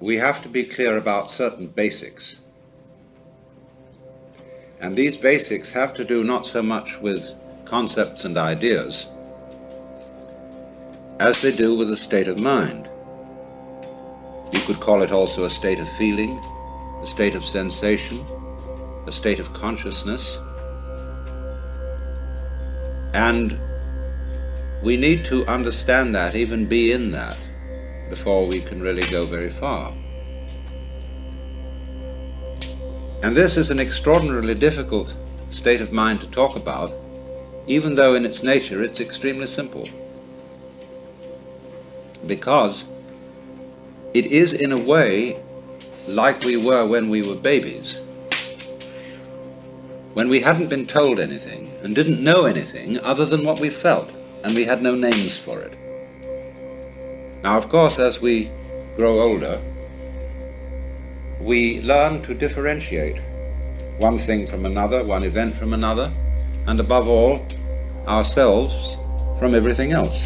we have to be clear about certain basics. And these basics have to do not so much with concepts and ideas as they do with a state of mind. You could call it also a state of feeling, a state of sensation, a state of consciousness. And we need to understand that, even be in that, before we can really go very far. And this is an extraordinarily difficult state of mind to talk about, even though in its nature it's extremely simple. Because it is in a way like we were when we were babies, when we hadn't been told anything and didn't know anything other than what we felt, and we had no names for it. Now, of course, as we grow older, we learn to differentiate one thing from another, one event from another, and above all, ourselves from everything else.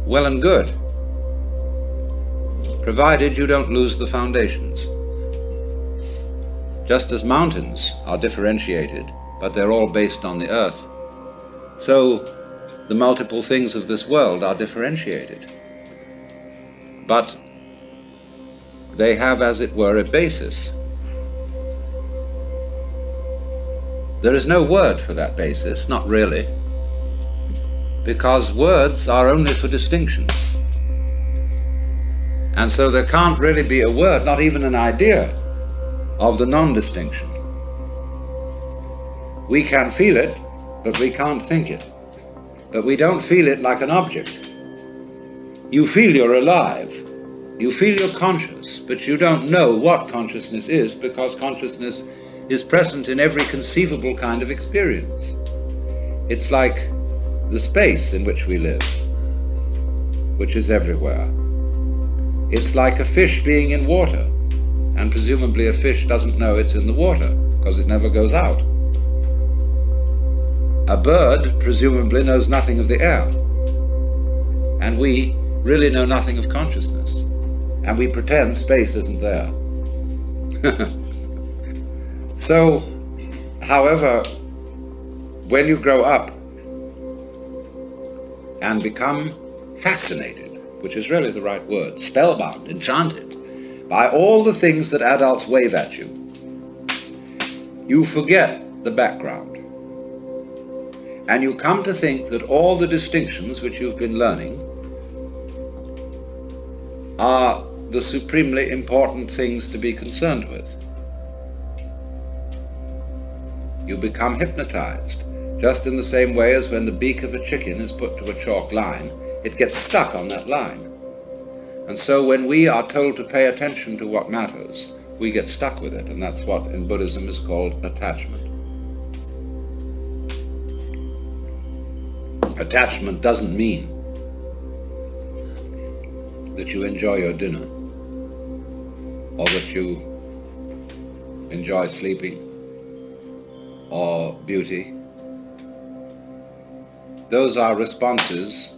Well and good, provided you don't lose the foundations. Just as mountains are differentiated, but they're all based on the earth, so the multiple things of this world are differentiated. But they have, as it were, a basis. There is no word for that basis, not really, because words are only for distinction. And so there can't really be a word, not even an idea, of the non-distinction. We can feel it, but we can't think it. But we don't feel it like an object. You feel you're alive. You feel you're conscious, but you don't know what consciousness is, because consciousness is present in every conceivable kind of experience. It's like the space in which we live, which is everywhere. It's like a fish being in water, and presumably a fish doesn't know it's in the water, because it never goes out. A bird presumably knows nothing of the air, and we really know nothing of consciousness, and we pretend space isn't there. So, however, when you grow up and become fascinated, which is really the right word, spellbound, enchanted, by all the things that adults wave at you, you forget the background. And you come to think that all the distinctions which you've been learning are the supremely important things to be concerned with. You become hypnotized, just in the same way as when the beak of a chicken is put to a chalk line, it gets stuck on that line. And so when we are told to pay attention to what matters, we get stuck with it, and that's what in Buddhism is called attachment. Attachment doesn't mean that you enjoy your dinner, or that you enjoy sleeping, or beauty. Those are responses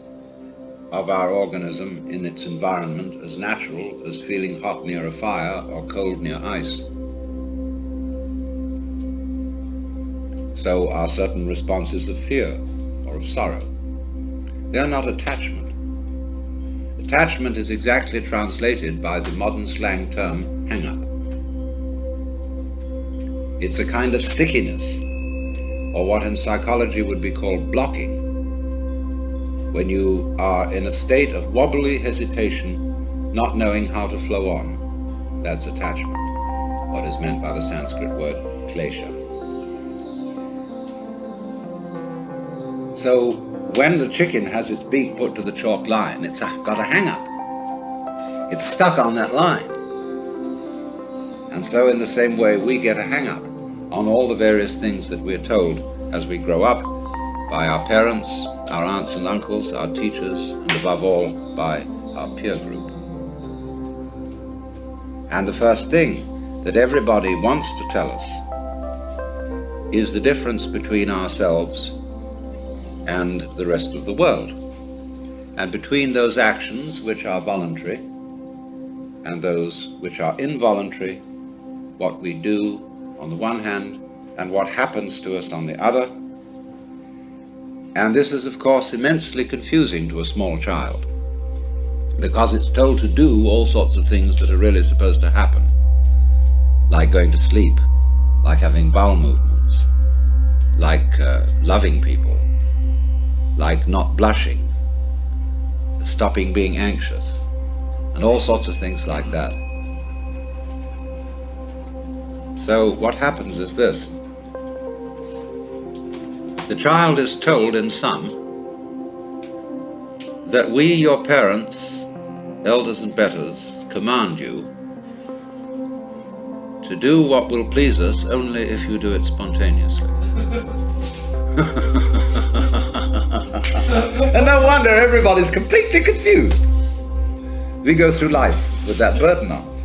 of our organism in its environment, as natural as feeling hot near a fire or cold near ice. So are certain responses of fear or of sorrow. They are not attachment. Attachment is exactly translated by the modern slang term hang-up. It's a kind of stickiness, or what in psychology would be called blocking, when you are in a state of wobbly hesitation, not knowing how to flow on. That's attachment, what is meant by the Sanskrit word klesha. So when the chicken has its beak put to the chalk line, it's got a hang-up. It's stuck on that line. And so in the same way, we get a hang-up on all the various things that we're told as we grow up by our parents, our aunts and uncles, our teachers, and above all, by our peer group. And the first thing that everybody wants to tell us is the difference between ourselves and the rest of the world. And between those actions which are voluntary and those which are involuntary, what we do on the one hand and what happens to us on the other. And this is, of course, immensely confusing to a small child, because it's told to do all sorts of things that are really supposed to happen, like going to sleep, like having bowel movements, like loving people, like not blushing, stopping being anxious, and all sorts of things like that. So what happens is this. The child is told in sum that we, your parents, elders and betters, command you to do what will please us only if you do it spontaneously. And no wonder everybody's completely confused. We go through life with that burden on us.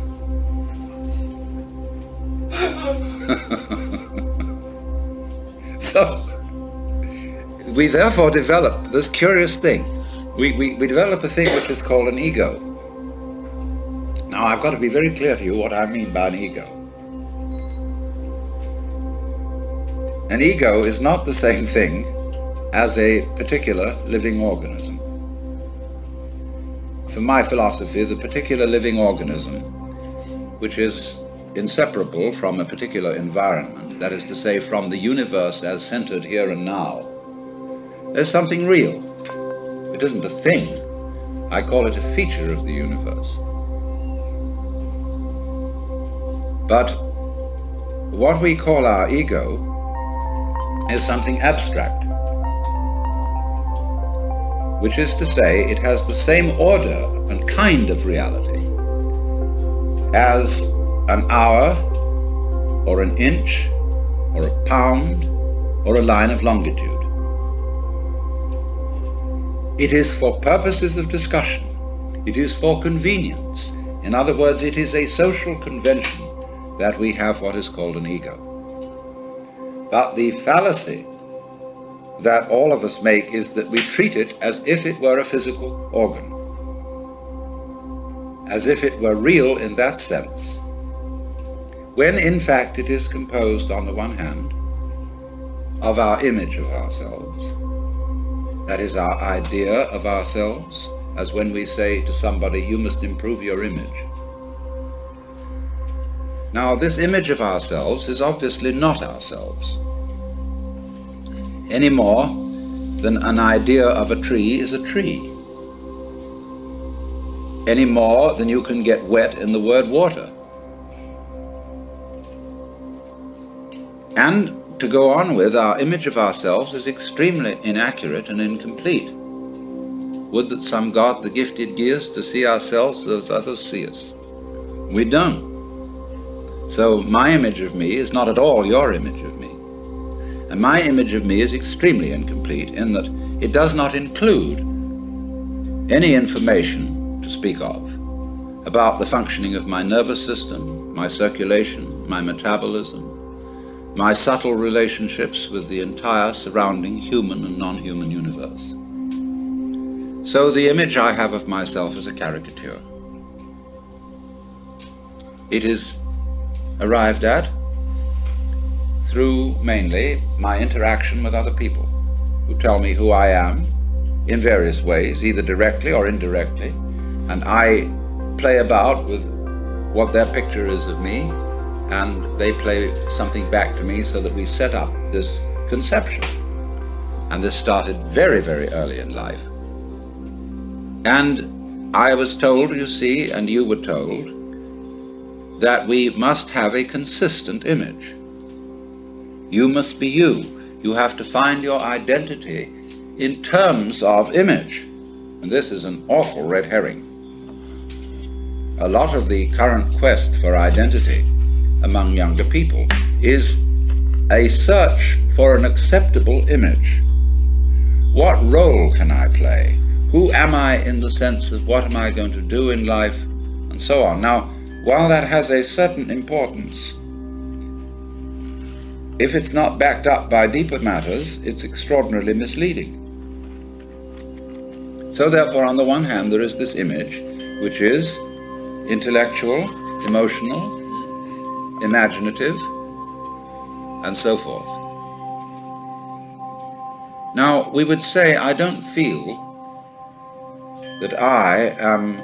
So we therefore develop this curious thing. We develop a thing which is called an ego. Now I've got to be very clear to you what I mean by an ego. An ego is not the same thing as a particular living organism. For my philosophy, the particular living organism, which is inseparable from a particular environment, that is to say, from the universe as centered here and now, is something real. It isn't a thing. I call it a feature of the universe. But what we call our ego is something abstract, which is to say, it has the same order and kind of reality as an hour, or an inch, or a pound, or a line of longitude. It is for purposes of discussion. It is for convenience. In other words, it is a social convention that we have what is called an ego. But the fallacy that all of us make is that we treat it as if it were a physical organ, as if it were real in that sense, when in fact it is composed, on the one hand, of our image of ourselves. That is our idea of ourselves, as when we say to somebody, you must improve your image. Now, this image of ourselves is obviously not ourselves, any more than an idea of a tree is a tree, any more than you can get wet in the word water. And to go on with, our image of ourselves is extremely inaccurate and incomplete. Would that some God the gifted gears to see ourselves as others see us. We don't. So my image of me is not at all your image of me. And my image of me is extremely incomplete in that it does not include any information to speak of about the functioning of my nervous system, my circulation, my metabolism, my subtle relationships with the entire surrounding human and non-human universe. So the image I have of myself is a caricature. It is arrived at through mainly my interaction with other people who tell me who I am in various ways, either directly or indirectly, and I play about with what their picture is of me, and they play something back to me so that we set up this conception. And this started very, very early in life. And I was told, you see, and you were told, that we must have a consistent image. You must be you. You have to find your identity in terms of image. And this is an awful red herring. A lot of the current quest for identity among younger people is a search for an acceptable image. What role can I play? Who am I in the sense of what am I going to do in life, and so on. Now, while that has a certain importance, if it's not backed up by deeper matters, it's extraordinarily misleading. So therefore, on the one hand, there is this image, which is intellectual, emotional, imaginative, and so forth. Now, we would say, I don't feel that I am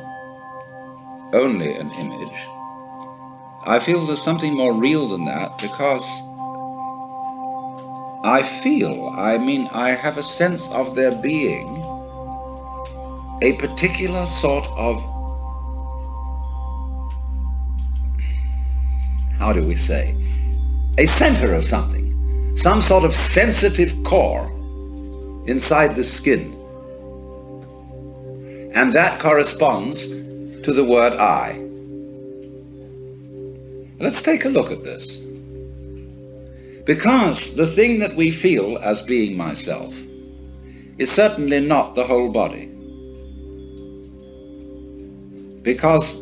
only an image. I feel there's something more real than that, because I have a sense of there being a particular sort of, how do we say, a center of something, some sort of sensitive core inside the skin. And that corresponds to the word I. Let's take a look at this. Because the thing that we feel as being myself is certainly not the whole body. Because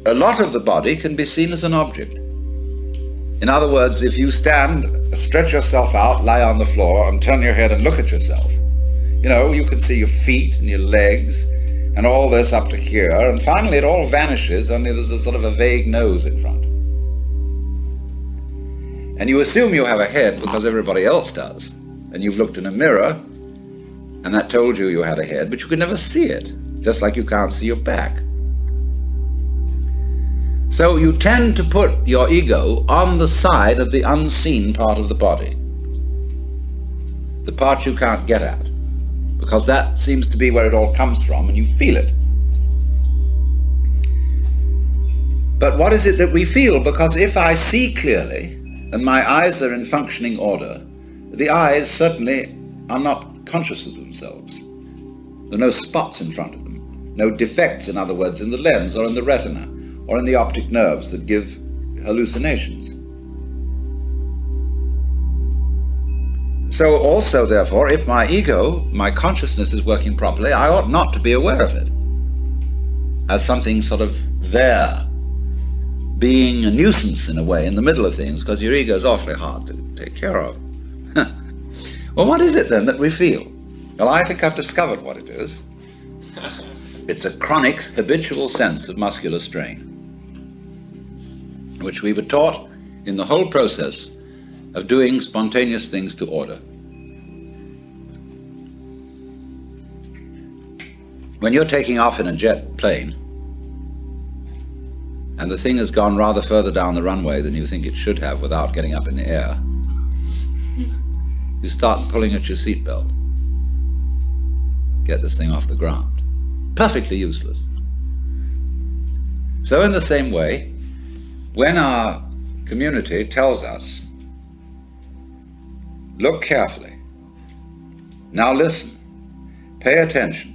a lot of the body can be seen as an object. In other words, if you stand, stretch yourself out, lie on the floor, and turn your head and look at yourself, you can see your feet and your legs and all this up to here, and finally it all vanishes, only there's a sort of a vague nose in front. And you assume you have a head because everybody else does, and you've looked in a mirror, and that told you you had a head, but you could never see it, just like you can't see your back. So you tend to put your ego on the side of the unseen part of the body, the part you can't get at, because that seems to be where it all comes from, and you feel it. But what is it that we feel? Because if I see clearly, and my eyes are in functioning order, the eyes certainly are not conscious of themselves. There are no spots in front of them, no defects, in other words, in the lens or in the retina or in the optic nerves that give hallucinations. So also, therefore, if my ego, my consciousness is working properly, I ought not to be aware of it as something sort of there, being a nuisance in a way in the middle of things, because your ego is awfully hard to take care of. Well, what is it then that we feel? Well, I think I've discovered what it is. It's a chronic, habitual sense of muscular strain, which we were taught in the whole process of doing spontaneous things to order. When you're taking off in a jet plane, and the thing has gone rather further down the runway than you think it should have without getting up in the air, you start pulling at your seatbelt. Get this thing off the ground. Perfectly useless. So in the same way, when our community tells us, look carefully, now listen, pay attention,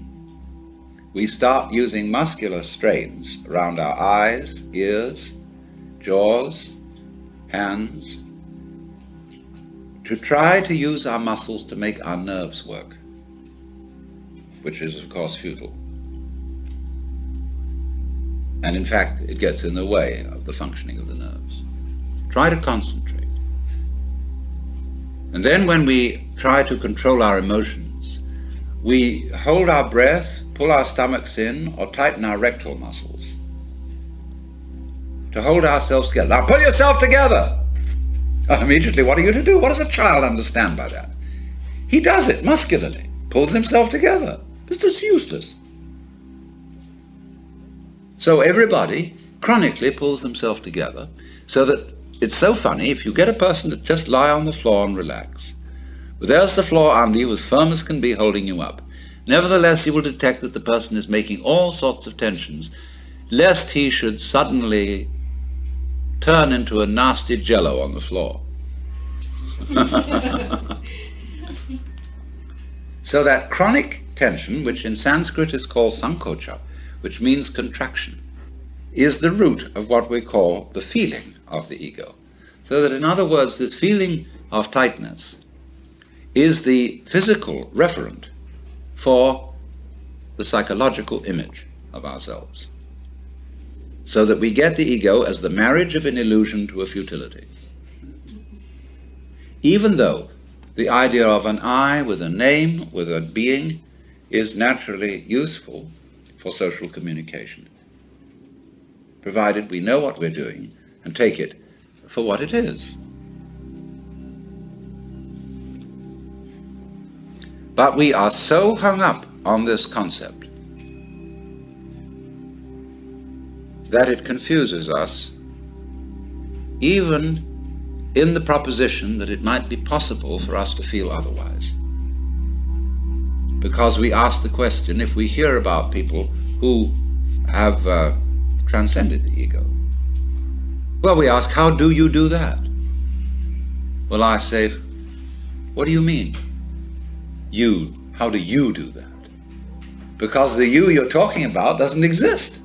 we start using muscular strains around our eyes, ears, jaws, hands, to try to use our muscles to make our nerves work, which is, of course, futile. And in fact, it gets in the way of the functioning of the nerves. Try to concentrate. And then when we try to control our emotions, we hold our breath, pull our stomachs in, or tighten our rectal muscles to hold ourselves together. Now pull yourself together! Immediately, what are you to do? What does a child understand by that? He does it muscularly, pulls himself together. This is useless. So everybody chronically pulls themselves together, so that it's so funny, if you get a person to just lie on the floor and relax, but there's the floor under you as firm as can be holding you up. Nevertheless, you will detect that the person is making all sorts of tensions, lest he should suddenly turn into a nasty jello on the floor. So that chronic tension, which in Sanskrit is called sankocha, which means contraction, is the root of what we call the feeling of the ego. So that, in other words, this feeling of tightness is the physical referent for the psychological image of ourselves. So that we get the ego as the marriage of an illusion to a futility. Even though the idea of an I with a name, with a being, is naturally useful for social communication, provided we know what we're doing and take it for what it is. But we are so hung up on this concept that it confuses us, even in the proposition that it might be possible for us to feel otherwise. Because we ask the question, if we hear about people who have transcended the ego, well, we ask, how do you do that? Well, I say, what do you mean? You, how do you do that? Because the you you're talking about doesn't exist.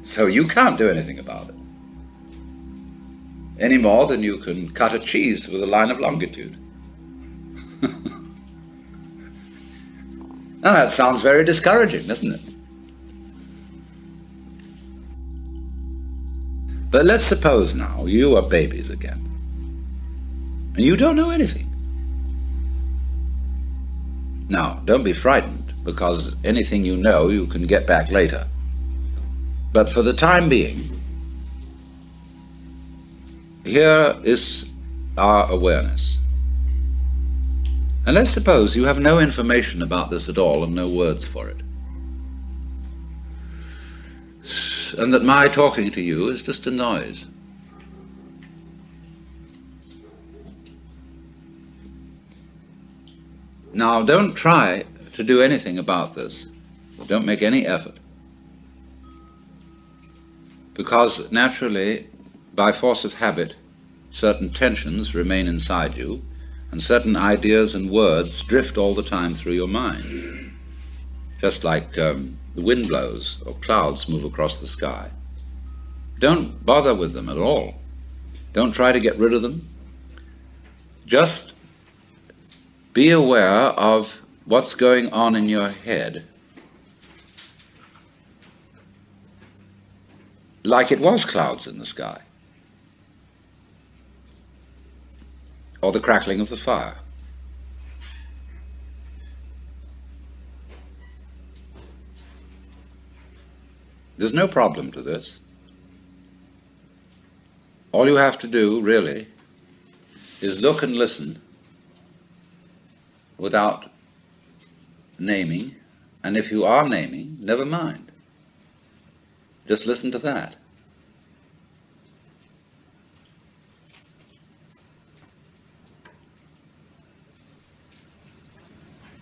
So you can't do anything about it, any more than you can cut a cheese with a line of longitude. Now that sounds very discouraging, doesn't it? But let's suppose now you are babies again, and you don't know anything. Now, don't be frightened, because anything you know you can get back later. But for the time being, here is our awareness. And let's suppose you have no information about this at all and no words for it. And that my talking to you is just a noise. Now, don't try to do anything about this. Don't make any effort. Because naturally, by force of habit, certain tensions remain inside you, and certain ideas and words drift all the time through your mind. Just like the wind blows or clouds move across the sky. Don't bother with them at all. Don't try to get rid of them. Just be aware of what's going on in your head, like it was clouds in the sky, or the crackling of the fire. There's no problem to this. All you have to do, really, is look and listen without naming, and if you are naming, never mind. Just listen to that.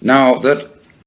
Now that